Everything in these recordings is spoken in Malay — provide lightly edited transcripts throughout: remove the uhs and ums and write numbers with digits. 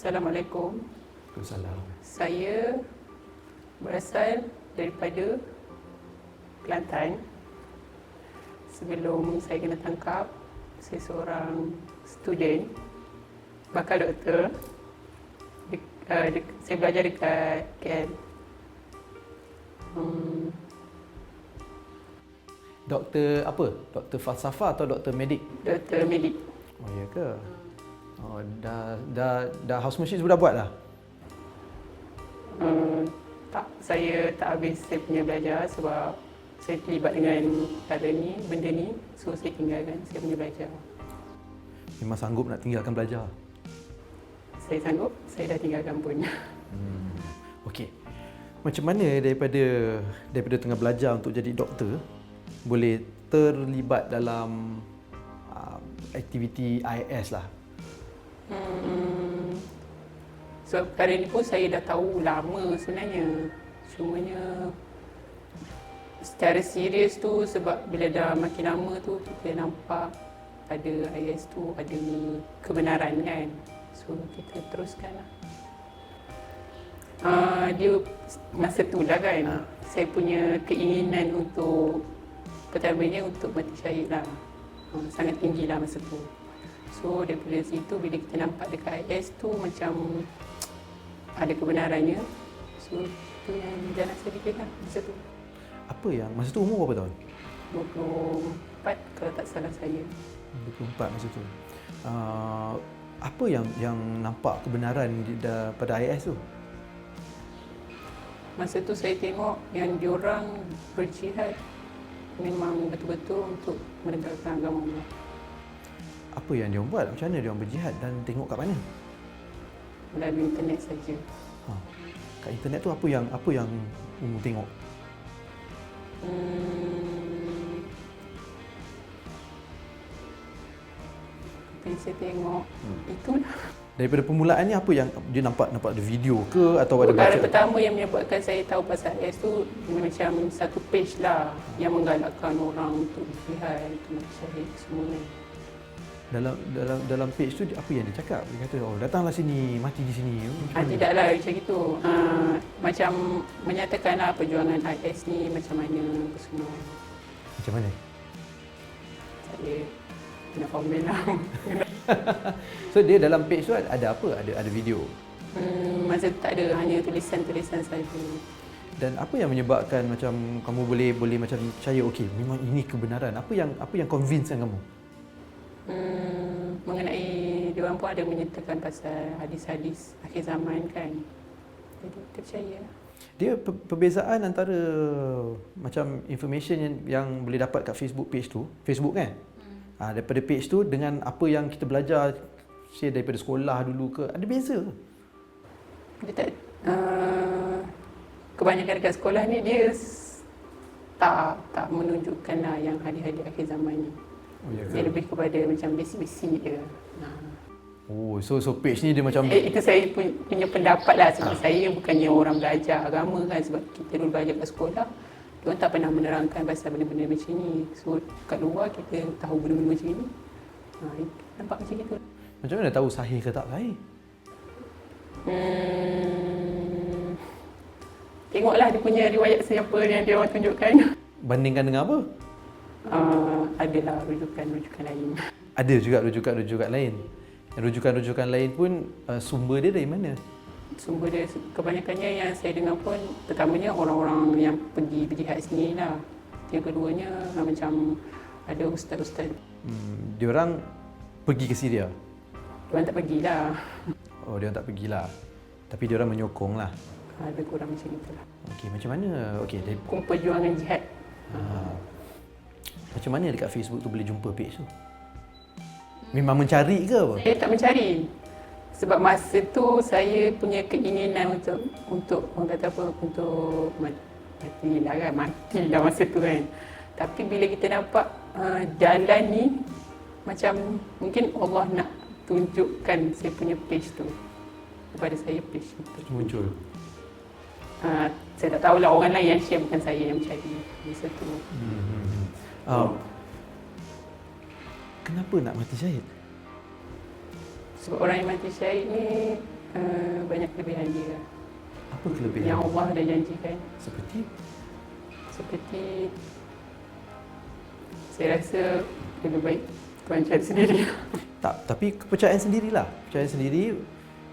Assalamualaikum. Waalaikumsalam. Saya berasal daripada Kelantan. Sebelum saya kena tangkap, saya seorang student bakal doktor. Saya belajar dekat KL. Doktor apa? Doktor falsafah atau doktor medik? Doktor medik. Oh, ya ke? Oh, dah housemanship sudah buat dah? Tak, saya tak habis saya punya belajar sebab saya terlibat dengan benda ni. So saya tinggalkan saya punya belajar. Memang sanggup nak tinggalkan belajar? Saya sanggup, saya dah tinggalkan pun. Okey. Macam mana daripada tengah belajar untuk jadi doktor boleh terlibat dalam aktiviti IS lah? So perkara ni pun saya dah tahu lama sebenarnya. Cumanya secara serius tu sebab bila dah makin lama tu kita nampak pada IS tu ada kebenaran kan. So kita teruskan lah. Dia masa tu lah kan saya punya keinginan untuk pertamanya untuk mati syahid lah. Sangat tinggi lah masa tu. So daripada situ bila kita nampak dekat IS tu macam ada kebenarannya. So tu yang jalan saya fikirkan masa tu. Apa yang masa tu umur berapa tahun? 24 kalau tak salah saya. 24 masa tu. Apa yang nampak kebenaran pada IS tu? Masa tu saya tengok yang diorang berjihad memang betul-betul untuk menegakkan agama Allah. Apa yang dia buat? Macam mana dia berjihad dan tengok kat mana? Melalui internet saja. Kat internet tu apa yang tengok? Apa yang saya tengok itulah. Daripada permulaannya apa yang dia nampak ada video ke atau ada Perkara baca? pertama yang menyebabkan saya tahu pasal IS tu macam satu page lah yang menggalakkan orang untuk berjihad, untuk mati syahid semua ni. Dalam page tu apa yang dia cakap? Dia kata, oh datanglah sini, mati di sini. Tidaklah macam itu. Macam menyatakanlah perjuangan IS ni macam mana apa semua. Macam mana? Saya nak komen lah. So dia dalam page tu ada apa? Ada video. Masa tu tak ada, hanya tulisan-tulisan saja. Dan apa yang menyebabkan macam kamu boleh macam percaya okey memang ini kebenaran? Apa yang convincekan kamu? Mengenai diorang pun ada menyertakan pasal hadis-hadis akhir zaman kan. Jadi kita percaya. Dia perbezaan antara macam information yang boleh dapat kat Facebook page tu, Facebook kan? Daripada page tu dengan apa yang kita belajar say daripada sekolah dulu ke, ada beza ke? Dia tak kebanyakan dekat sekolah ni dia tak menunjukkan lah yang hadis-hadis akhir zaman ni. Oh, ya ke? Dia lebih kepada macam basic-basic dia. Oh, so page ni dia macam Itu saya punya pendapat lah sebab saya bukannya orang belajar agama kan, sebab kita dulu belajar kat sekolah. Diorang tak pernah menerangkan pasal benda-benda macam ni. So kat luar kita tahu benda-benda macam ni. Nampak macam itu. macam mana tahu sahih ke tak sahih? Tengoklah dia punya riwayat siapa yang dia orang tunjukkan. Bandingkan dengan apa? Adalah rujukan-rujukan lain. Ada juga rujukan-rujukan lain. Rujukan-rujukan lain pun sumber dia dari mana? Sumber dia kebanyakannya yang saya dengar pun pertamanya orang-orang yang pergi berjihad sini lah. Yang keduanya macam ada ustaz-ustaz. Diorang pergi ke Syria? Diorang tak pergilah. Oh, diorang tak pergilah. Tapi diorang menyokong lah. Ada kurang macam itulah. Okey, macam mana? Okey, Perjuangan jihad. macam mana dekat Facebook tu boleh jumpa page tu? Memang mencari ke apa? Saya tak mencari. Sebab masa tu saya punya keinginan untuk orang kata apa, untuk mati lah masa tu kan. Tapi bila kita nampak jalan ni, macam mungkin Allah nak tunjukkan saya punya page tu kepada saya, page tu Muncul. Saya tak tahulah orang lain yang share, bukan saya yang mencari masa tu. Kenapa nak mati syahid? Sebab orang yang mati syahid ni banyak kelebihan dia lah. Apa kelebihan? Yang Allah dah janjikan. Seperti Seperti saya rasa lebih baik tuan cari sendiri. tak, tapi kepercayaan sendirilah. Kepercayaan sendiri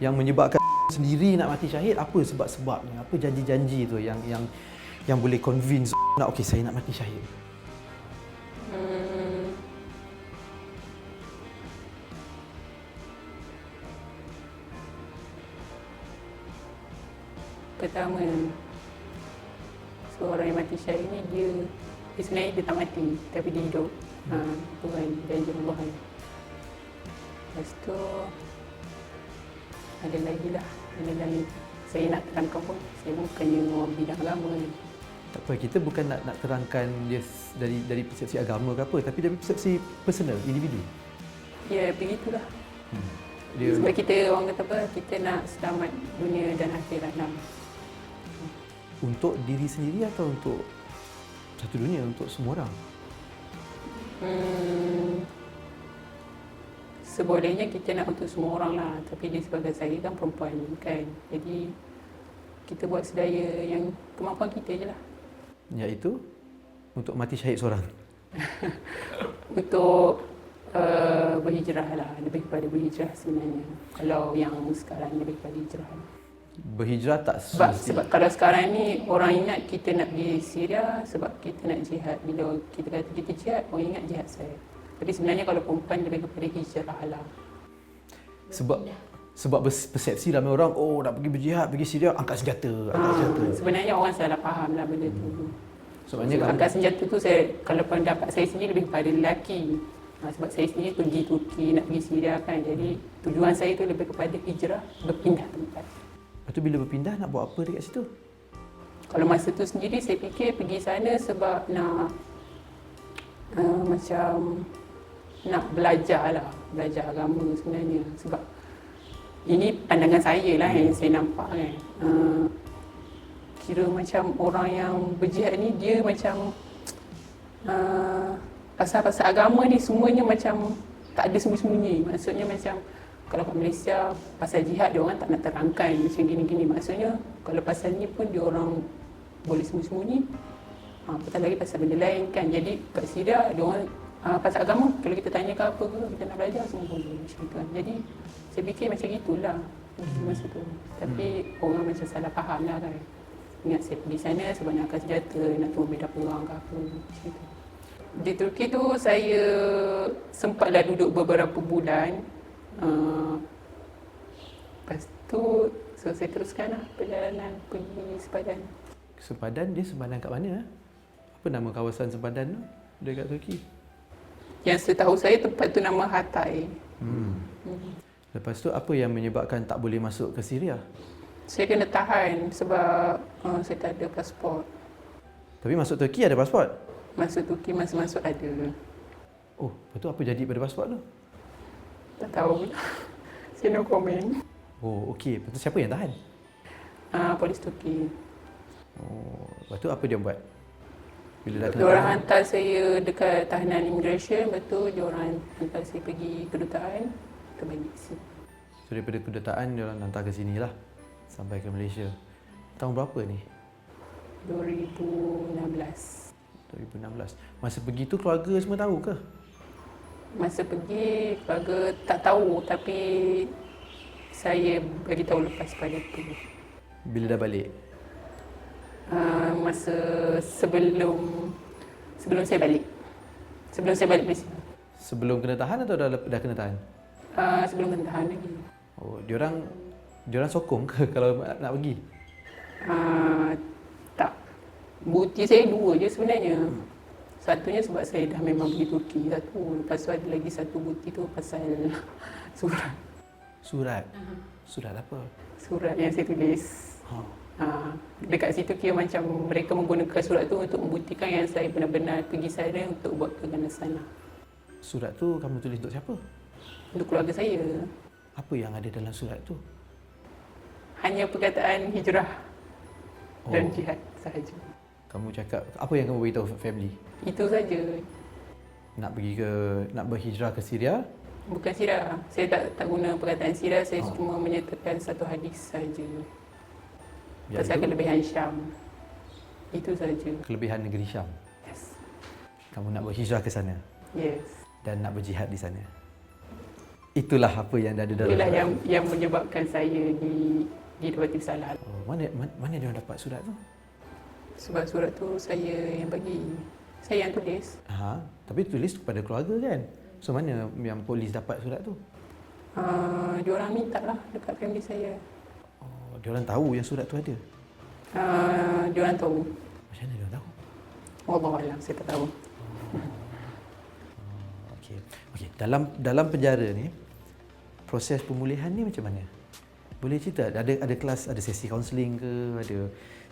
yang menyebabkan sendiri nak mati syahid, apa sebab-sebabnya? Apa janji-janji tu yang boleh convince nak okey saya nak mati syahid? Pertama, seorang yang mati syahid ni dia sebenarnya dia tak mati tapi dia hidup. Itu kan janji Allah kan. Lepas tu ada lagi lah, ada lagi. Saya nak terangkan pun, saya bukannya orang bidang agama ni. Tak apa, kita bukan nak terangkan dia dari persepsi agama ke apa, tapi dari persepsi personal, individu. Ya, begitulah. Dia Sebab kita orang kata apa, kita nak selamat dunia dan akhirat lah. untuk diri sendiri atau untuk satu dunia, untuk semua orang? Sebolehnya kita nak untuk semua orang lah, tapi dia sebagai saya kan perempuan kan, jadi kita buat sedaya yang kemampuan kita je lah. Iaitu untuk mati syahid seorang. Untuk berhijrah lah, lebih kepada berhijrah sebenarnya. Kalau yang sekarang lebih kepada hijrah lah. Berhijrah tak Sebab kalau sekarang ni orang ingat kita nak pergi Syria sebab kita nak jihad. Bila kita kata kita jihad, orang ingat jihad saya. Tapi sebenarnya kalau perempuan lebih kepada hijrah lah. Sebab persepsi ramai orang, oh nak pergi berjihad, pergi Syria, angkat senjata. Sebenarnya orang salah faham lah benda tu. Sebenarnya So, angkat senjata tu saya, kalau pendapat saya sendiri lebih kepada lelaki. Sebab saya sendiri pergi Turki, nak pergi Syria kan. Jadi tujuan saya tu lebih kepada hijrah, berpindah tempat. Lepas tu bila berpindah nak buat apa dekat situ? Kalau masa tu sendiri saya fikir pergi sana sebab nak macam nak belajar lah, belajar agama sebenarnya. Sebab ini pandangan saya lah yang saya nampak kan. Kira macam orang yang berjihad ni dia macam pasal-pasal agama ni semuanya macam tak ada sembunyi-sembunyi. Maksudnya macam kalau kat Malaysia pasal jihad dia orang tak nak terangkan macam gini-gini. Maksudnya kalau pasal ni pun dia orang boleh sembunyi-sembunyi. Apatah lagi pasal benda lain kan. Jadi kat Syria dia orang pasal agama kalau kita tanya ke apa ke kita nak belajar semua boleh macam tu kan. Jadi saya fikir macam gitulah masa tu. Tapi orang macam salah faham lah kan. Ingat saya pergi sana sebab nak angkat senjata, nak tunggu beda perang ke apa macam tu. Di Turki tu saya sempatlah duduk beberapa bulan. Lepas tu saya teruskan lah perjalanan pergi Sempadan. Sempadan, dia Sempadan kat mana? Apa nama kawasan Sempadan tu dekat Turki? Yang setahu saya tempat tu nama Hatay. Lepas tu apa yang menyebabkan tak boleh masuk ke Syria? Saya kena tahan sebab saya tak ada pasport. Tapi masuk Turki ada pasport? Masuk Turki masuk ada. Oh, lepas tu apa jadi pada pasport tu? Tak tahu. Saya no comment. Oh, okey. Lepas tu siapa yang tahan? Polis Turki. Oh, lepas tu apa dia buat? Bila dah kena Diorang tahan? hantar saya dekat tahanan immigration, betul. Diorang hantar saya pergi kedutaan, ke bagi isi. So daripada kedutaan dia orang hantar ke sini lah sampai ke Malaysia. Tahun berapa ni? 2016. 2016. Masa pergi tu keluarga semua tahu ke? Masa pergi, keluarga tak tahu tapi saya bagi tahu lepas pada tu. Bila dah balik? Masa sebelum saya balik. Sebelum saya balik Malaysia. Sebelum kena tahan atau dah kena tahan? Sebelum kena tahan lagi. Oh, diorang sokong ke kalau nak pergi? Tak. Bukti saya dua je sebenarnya. Satunya sebab saya dah memang pergi Turki. Satu. Lepas tu ada lagi satu bukti tu pasal surat. Surat? Surat apa? Surat yang saya tulis. Dekat situ kira macam mereka menggunakan surat tu untuk membuktikan yang saya benar-benar pergi sana untuk buat keganasan lah. Surat tu kamu tulis untuk siapa? Untuk keluarga saya. Apa yang ada dalam surat tu? Hanya perkataan hijrah dan Oh. jihad sahaja. Kamu cakap, apa yang kamu beritahu family? Itu saja. Nak berhijrah ke Syria Bukan sirah. Saya tak guna perkataan sirah, saya cuma menyertakan satu hadis saja. Pasal kelebihan Syam. Itu saja. Kelebihan negeri Syam. Yes. Kamu nak berhijrah ke sana Yes. dan nak berjihad di sana. Itulah apa yang ada dalam. Itulah yang menyebabkan saya didapati bersalah. Oh, mana dia orang dapat surat tu? Sebab surat tu saya yang bagi. Saya yang tulis. Tapi tulis kepada keluarga kan? So mana yang polis dapat surat tu? Diorang minta lah dekat family saya. Oh, dia orang tahu yang surat tu ada. Diorang tahu. Macam mana dia orang tahu? Wallahualam, saya tak tahu. Okey. Dalam penjara ni, proses pemulihan ni macam mana? Boleh cerita? Ada kelas, ada sesi kaunseling ke, ada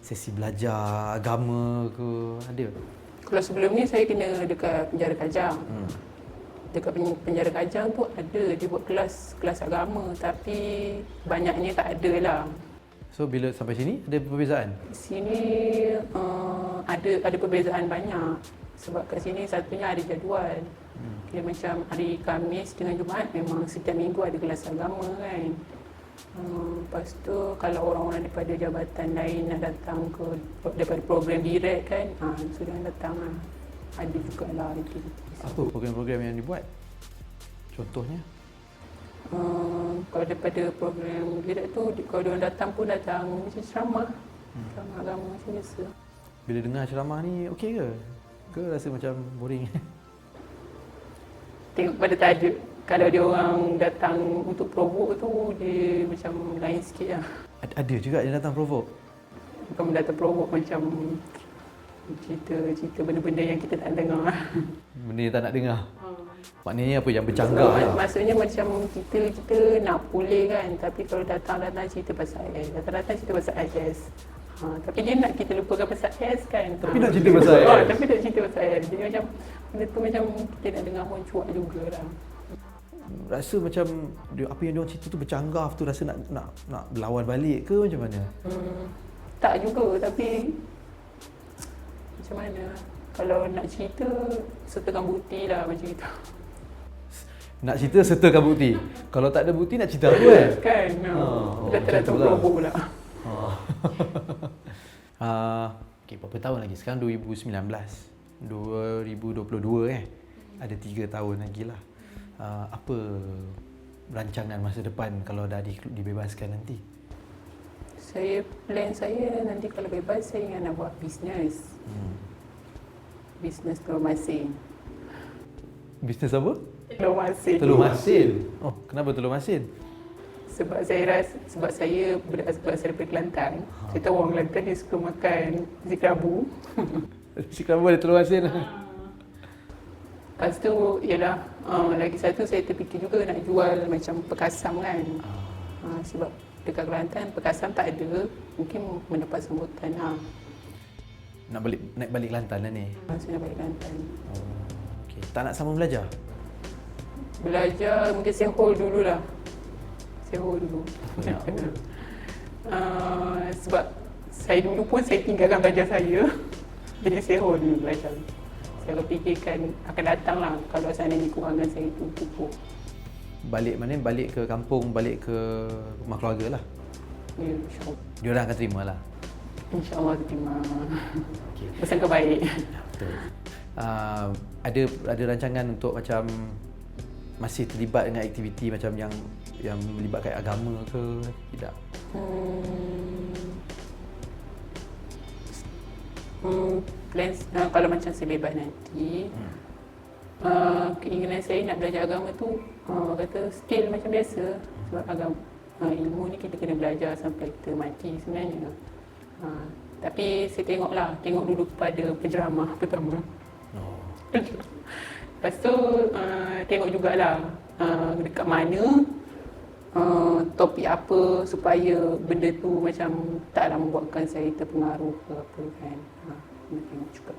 sesi belajar agama ke, ada? Kalau sebelum ni saya kena dekat penjara Kajang. Dekat penjara Kajang tu ada dia buat kelas agama, tapi banyaknya tak ada lah. So bila sampai sini ada perbezaan? Sini ada perbezaan banyak. Sebab kat sini satunya ada jadual. Dia macam hari Khamis dengan Jumaat memang setiap minggu ada kelas agama kan. Lepas tu kalau orang-orang daripada jabatan lain nak datang ke daripada program direct kan, sudah datang lah. Ada jugalah aktiviti. Apa program-program yang dibuat? Contohnya? Kalau daripada program direct tu, kalau diorang datang pun datang macam ceramah. Ceramah agama macam biasa. Bila dengar ceramah ni okey ke? Ke rasa macam boring? Tengok pada tajuk. Kalau dia orang datang untuk provoke tu, dia macam lain sikit lah. Ada juga yang datang provoke? Bukan datang provoke macam cerita benda-benda yang kita tak dengar. Benda yang tak nak dengar? Maknanya apa yang bercanggah kan? Maksudnya macam kita nak pulih kan, tapi kalau datang cerita pasal AS, datang cerita pasal AS. Tapi dia nak kita lupakan pasal AS kan. Tapi nak cerita pasal AS? Tapi nak cerita pasal AS. Jadi macam benda tu macam kita nak dengar pun cuak jugalah. Rasa macam apa yang diorang cerita tu bercanggah tu, rasa nak berlawan balik ke macam mana? Tak juga, tapi macam mana? Kalau nak cerita, sertakan bukti lah macam itu. Nak cerita sertakan bukti. Kalau tak ada bukti nak cerita apa kan? Kan? Datang provoke pula. Okay, berapa tahun lagi? Sekarang 2019. 2022 Ada 3 tahun lagi lah. Apa rancangan masa depan kalau dah dibebaskan nanti? Plan saya nanti kalau bebas, saya ingat nak buat bisnes. Bisnes telur masin. Bisnes apa? Telur masin. Telur masin? Oh, kenapa telur masin? Sebab saya berasal daripada Kelantan. Saya tahu orang Kelantan dia suka makan nasi kerabu. Nasi kerabu ada telur masin? Lepas tu, ialah lagi satu saya terfikir juga nak jual macam perkasam kan. Sebab dekat Kelantan perkasam tak ada, mungkin mendapat sambutan lah. Naik balik Kelantan lah ni? Saya nak balik Kelantan. Okay. Tak nak sama belajar? Belajar mungkin saya hold dulu lah. Saya hold dulu. Sebab saya dulu pun saya tinggalkan belajar saya. Jadi saya hold dulu belajar. Saya fikirkan akan datang lah kalau seandainya kewangan saya itu cukup. Balik mana? Balik ke kampung, balik ke rumah keluarga lah? Ya, insyaAllah. Diorang akan terima lah? InsyaAllah terima. Okay. Bersangka baik. Betul. Ada rancangan untuk macam masih terlibat dengan aktiviti macam yang melibatkan agama ke tidak? Plan kalau macam saya bebas nanti, keinginan saya nak belajar agama tu kata still macam biasa. Sebab agama, ilmu ni kita kena belajar sampai kita mati sebenarnya. Tapi saya tengok dulu kepada penceramah pertama. Lepas tu tengok jugalah dekat mana, topik apa supaya benda tu macam taklah membuatkan saya terpengaruh ke apa kan. Tengok juga.